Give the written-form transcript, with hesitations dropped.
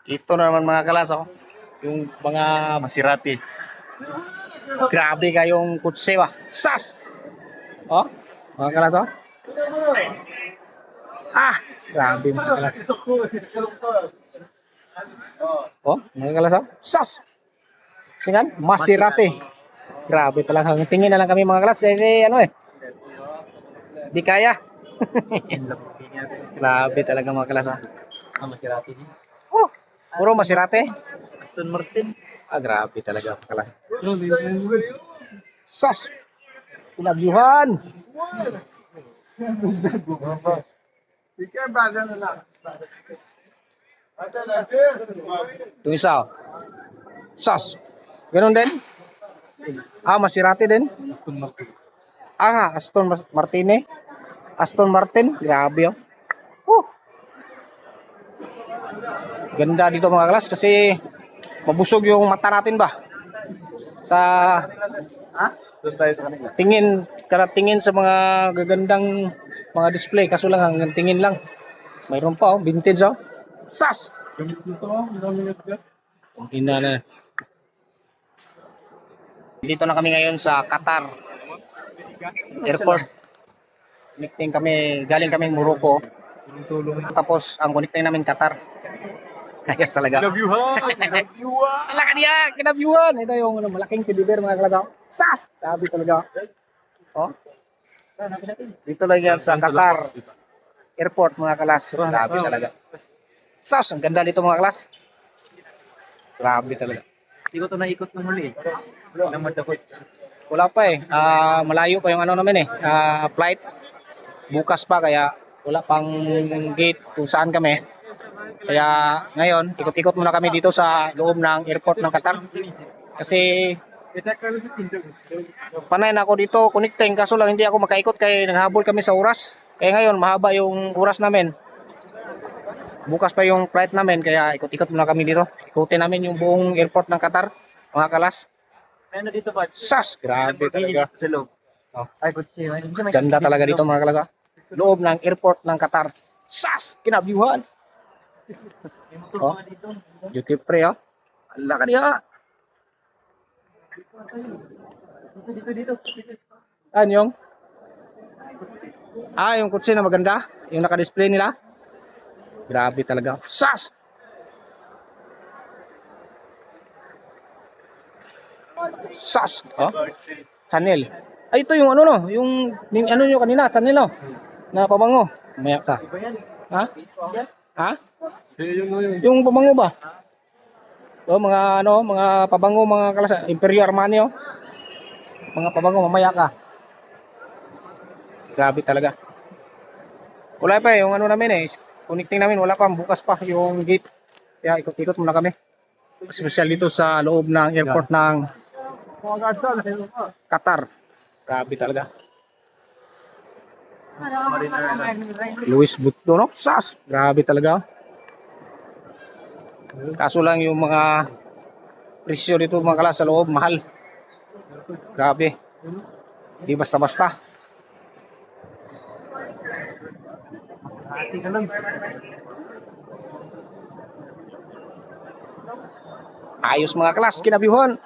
Ito na naman mga kalas, oh. Yung mga Maserati. grabe kayong kutse ba. Sas! Oh, mga kalas, oh. Ah, grabe mga kalas. Oh, mga kalas, oh. Sas! Tingnan, Maserati. Grabe talaga. Tingin na lang kami mga kalas kasi ano eh. Di kaya. Grabe talaga mga kalas, oh. Maserati din. Oh, puro Maserati. Aston Martin. Ah, grabe talaga mga kalas. Sas! Pinabyuhan! Yung isa, oh. Sas! Ganun din? Ah, Maserati din? Aston Martin. Ah, Martini. Aston Martin. Grabe, oh. Oh. Ganda dito mga kalas kasi mabusog yung mata natin ba? Sa Doon tayo sa kanila. tingin sa mga gagandang mga display kaso lang hanggang tingin lang. Mayroon pa, oh, vintage, oh. Sas! Ina na. Dito na kami ngayon sa Qatar Airport. Connecting kami, galing kami Morocco. Tapos ang connecting namin Qatar. Ayos talaga. Kinabyuhan! Kinabyuhan! Ala ka niya, kinabyuhan. Ito yung ano, malaking teddy bear mga kalagaw. Sas! Sabi talaga. Oh. Dito lang yan sa Qatar Airport mga kalas. Grabe talaga. Sas! Ang ganda dito mga kalas. Grabe talaga. Hindi ko ito naikot ng huli. Nang madakot. Wala pa eh. Malayo pa yung ano namin eh. Flight. Bukas pa kaya wala pang gate kung saan kami. Kaya ngayon, ikot-ikot muna kami dito sa loob ng airport ng Qatar. Kasi panay na ako dito connecting kaso lang hindi ako makaikot kaya naghabol kami sa oras. Kaya ngayon mahaba yung oras namin. Bukas pa yung flight namin kaya ikot-ikot muna kami dito. Ikutin namin yung buong airport ng Qatar. Mga kalas. Ano dito ba? Sas! Grabe talaga. Sa loob. Oh. Ay, kutsi. Ganda talaga dito mga kalas. Loob ng airport ng Qatar. Sas! Kinabyuhan! Oh, duty free, oh. Ala ka diha. Dito. Ano yung? Yung kutsi na maganda. Yung naka-display nila. Grabe talaga. Sas! Sas! Oh. Chanel. Ay, ito yung ano no. Yung ano nyo kanina. Chanel no. Na pabango. Maya ka. Iba yan. Ha? Yan. Ha? Sa'yo yun. Yung pabango ba? Oh, mga ano, mga pabango, mga kalas, Imperio Armani, oh. Mga pabango, mamaya ka. Grabe talaga. Wala pa yung ano namin eh. Connecting namin, wala pa. Bukas pa yung gate. Kaya ikot-ikot muna kami. Special dito sa loob ng airport ng Qatar. Grabe talaga. Luis Vuitton, no? Sas! Grabe talaga. Kaso lang yung mga presyo dito mga kalas sa loob, mahal. Grabe. Di basta-basta. Hati ka lang. Ayos mga kalas, kinabyuhan.